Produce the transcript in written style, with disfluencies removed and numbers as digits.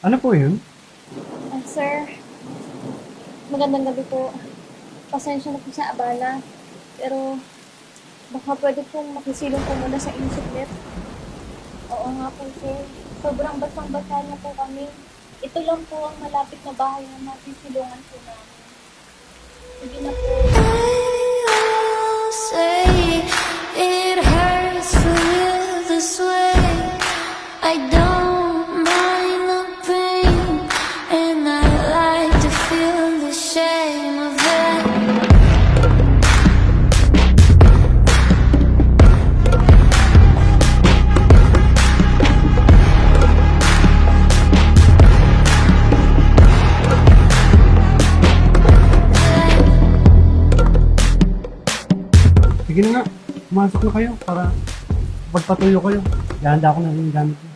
Ano po yun? Sir, magandang gabi po. Pasensya na po sa abala. Pero baka pwede pong makisilong po muna sa inyo saglit. Oo nga po, sir. Sobrang basang-basa na po kami. Ito lang po ang malapit na bahay na masisilungan po namin. Sige na po. I say it hurts to live this way. I don't mind the pain, and I like to feel the shame of it. Sige na nga, pumasok na kayo para pagpatuyo kayo. Ganda ako na rin yung gamit niyo.